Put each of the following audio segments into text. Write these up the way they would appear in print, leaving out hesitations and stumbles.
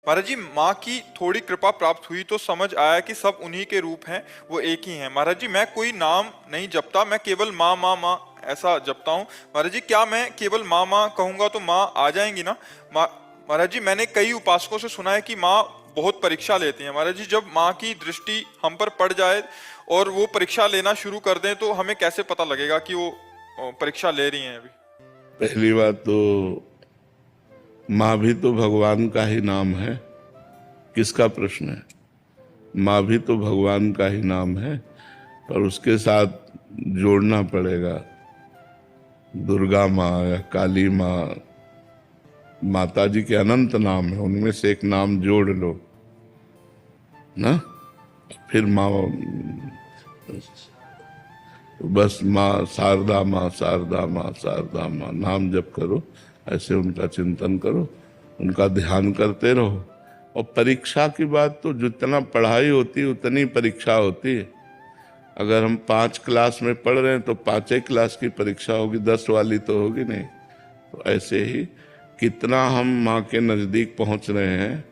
महाराज जी, माँ की थोड़ी कृपा प्राप्त हुई तो समझ आया कि सब उन्हीं के रूप हैं, वो एक ही हैं। महाराज जी, मैं कोई नाम नहीं जपता, मैं केवल माँ माँ माँ ऐसा जपता हूँ। महाराज जी, क्या मैं केवल माँ माँ कहूंगा तो माँ आ जाएंगी ना? महाराज जी, मैंने कई उपासकों से सुना है कि माँ बहुत परीक्षा लेती है। महाराज जी, जब माँ की दृष्टि हम पर पड़ जाए और वो परीक्षा लेना शुरू कर दें तो हमें कैसे पता लगेगा कि वो परीक्षा ले रही हैं अभी? पहली बात तो माँ भी तो भगवान का ही नाम है। किसका प्रश्न है? माँ भी तो भगवान का ही नाम है, पर उसके साथ जोड़ना पड़ेगा दुर्गा माँ या काली माँ। माता जी के अनंत नाम है, उनमें से एक नाम जोड़ लो ना, फिर माँ। बस माँ शारदा माँ, शारदा माँ, शारदा माँ नाम जप करो, ऐसे उनका चिंतन करो, उनका ध्यान करते रहो। और परीक्षा की बात तो जितना पढ़ाई होती है उतनी परीक्षा होती है। अगर हम 5 क्लास में पढ़ रहे हैं तो 5 क्लास की परीक्षा होगी, 10 वाली तो होगी नहीं। तो ऐसे ही कितना हम माँ के नजदीक पहुंच रहे हैं,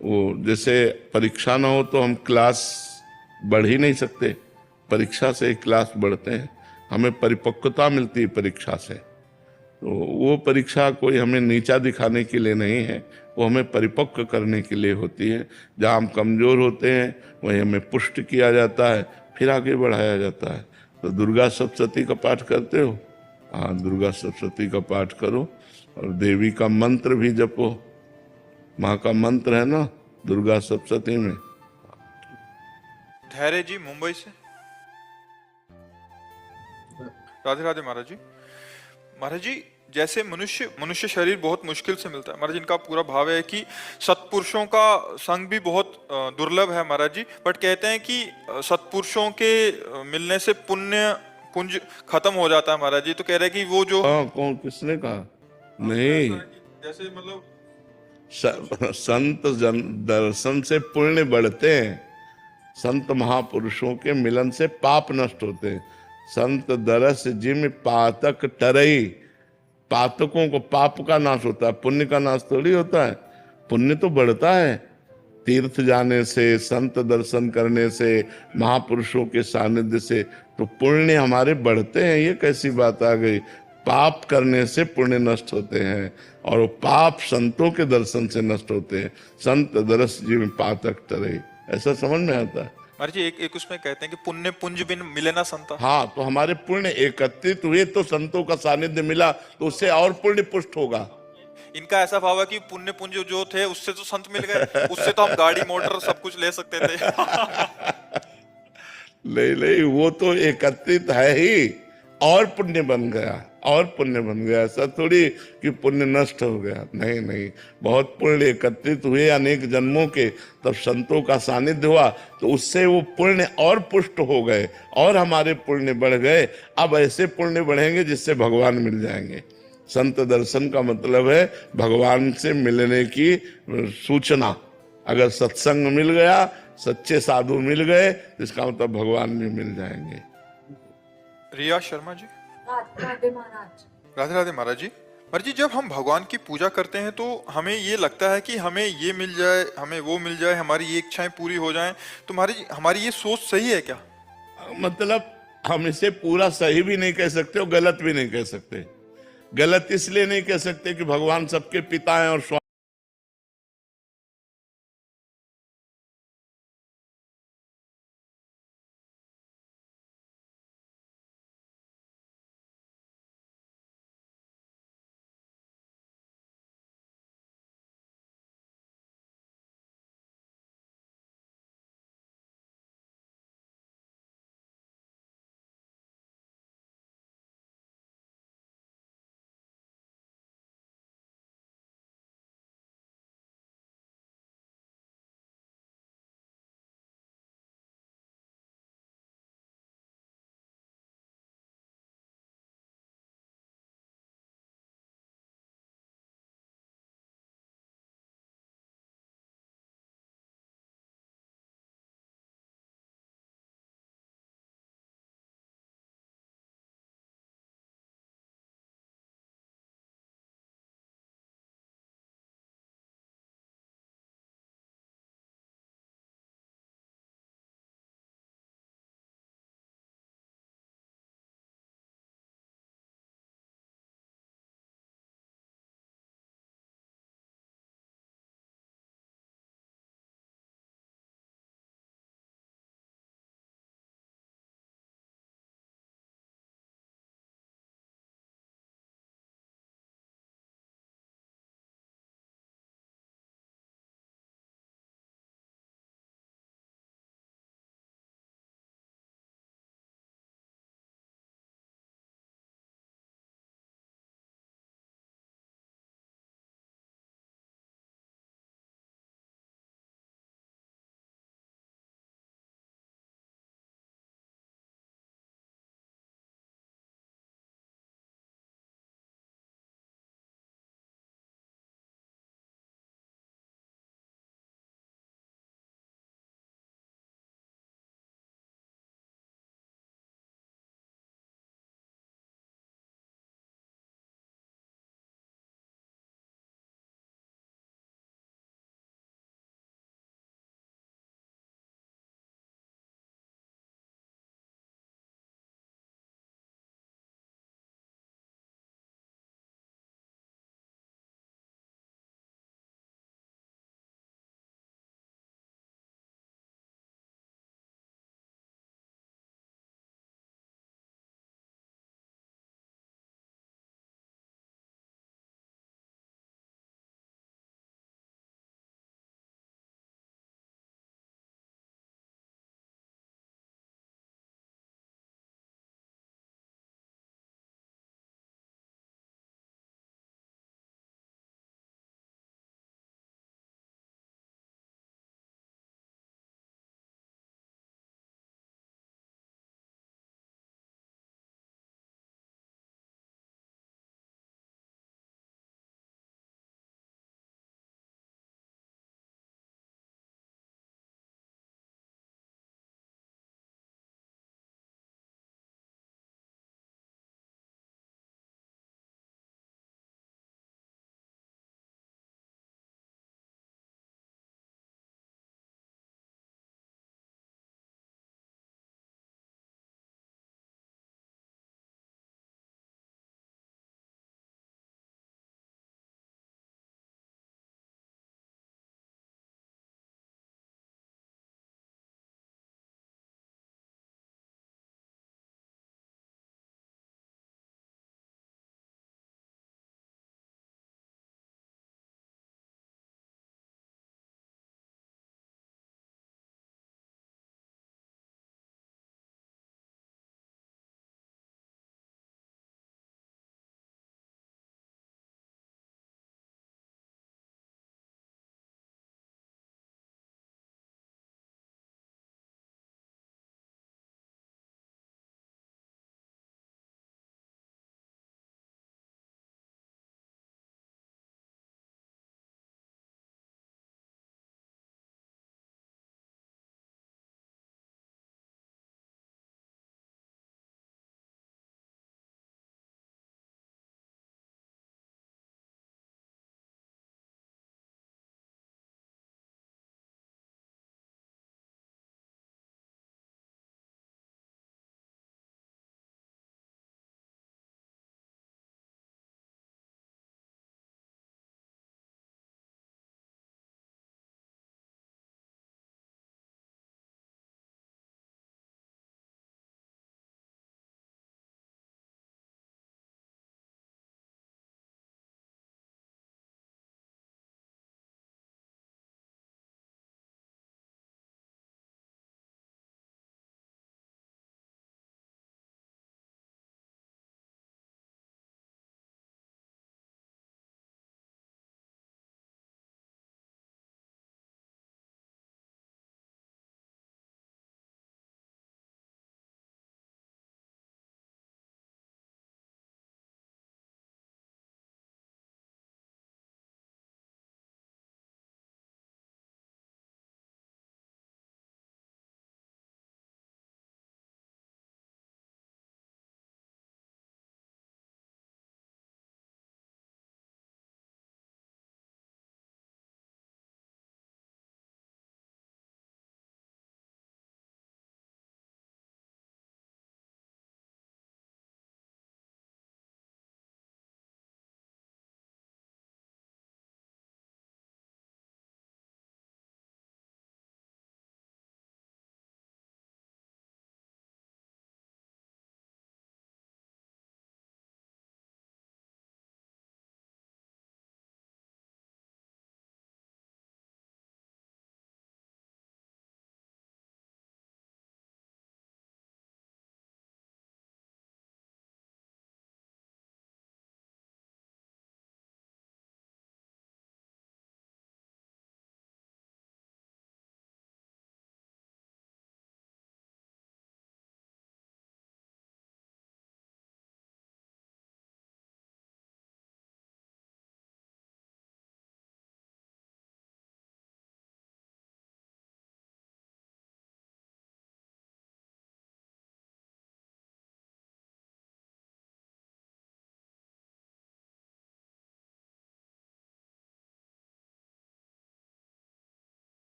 वो जैसे परीक्षा ना हो तो हम क्लास बढ़ ही नहीं सकते। परीक्षा से एक क्लास बढ़ते हैं, हमें परिपक्वता मिलती है परीक्षा से। तो वो परीक्षा कोई हमें नीचा दिखाने के लिए नहीं है, वो हमें परिपक्व करने के लिए होती है। जहाँ हम कमजोर होते हैं वहीं हमें पुष्ट किया जाता है, फिर आगे बढ़ाया जाता है। तो दुर्गा सप्तशती का पाठ करते हो? हाँ, दुर्गा सप्तशती का पाठ करो और देवी का मंत्र भी जपो। माँ का मंत्र है ना दुर्गा सप्तशती में। धैर्य जी, मुंबई से। राधे राधे महाराज जी। महाराज जी, जैसे मनुष्य मनुष्य शरीर बहुत मुश्किल से मिलता है महाराज, इनका पूरा भाव है कि सत्पुरुषों का संग भी बहुत दुर्लभ है महाराज जी। बट कहते हैं कि सत्पुरुषों के मिलने से पुण्य पुंज खत्म हो जाता है महाराज जी। तो कह रहे हैं कि वो जो कौन, किसने कहा? नहीं, जैसे मतलब संत दर्शन से पुण्य बढ़ते हैं। संत महापुरुषों के मिलन से पाप नष्ट होते हैं। संत दरस जिम पातक टरई। पातकों को पाप का नाश होता है, पुण्य का नाश थोड़ी होता है। पुण्य तो बढ़ता है तीर्थ जाने से, संत दर्शन करने से, महापुरुषों के सानिध्य से। तो पुण्य हमारे बढ़ते हैं। ये कैसी बात आ गई? पाप करने से पुण्य नष्ट होते हैं और वो पाप संतों के दर्शन से नष्ट होते हैं। संत दरस जीव पातक टरई, ऐसा समझ में आता है। महाराज जी, एक उसमें कहते हैं कि पुण्य पुंज बिन मिले ना संता। हाँ, तो हमारे पुण्य एकत्रित हुए तो संतों का सानिध्य मिला, तो उससे और पुण्य पुष्ट होगा। इनका ऐसा भाव है कि पुण्य पुंज जो थे उससे तो संत मिल गए, उससे तो हम गाड़ी मोटर सब कुछ ले सकते थे। नहीं नहीं, वो तो एकत्रित है ही, और पुण्य बन गया, और पुण्य बन गया। ऐसा थोड़ी कि पुण्य नष्ट हो गया, नहीं नहीं। बहुत पुण्य एकत्रित हुए अनेक जन्मों के, तब संतों का सानिध्य हुआ, तो उससे वो पुण्य और पुष्ट हो गए और हमारे पुण्य बढ़ गए। अब ऐसे पुण्य बढ़ेंगे जिससे भगवान मिल जाएंगे। संत दर्शन का मतलब है भगवान से मिलने की सूचना। अगर सत्संग मिल गया, सच्चे साधु मिल गए, इसका मतलब भगवान भी मिल जाएंगे। रिया शर्मा जी। राधे महाराज। राधे राधे महाराज जी। महाराज जी, जब हम भगवान की पूजा करते हैं तो हमें ये लगता है कि हमें ये मिल जाए, हमें वो मिल जाए, हमारी ये इच्छाएं पूरी हो जाएं। तो महाराज जी, हमारी ये सोच सही है क्या? मतलब हम इसे पूरा सही भी नहीं कह सकते और गलत भी नहीं कह सकते। गलत इसलिए नहीं कह सकते कि भगवान सबके पिता हैं और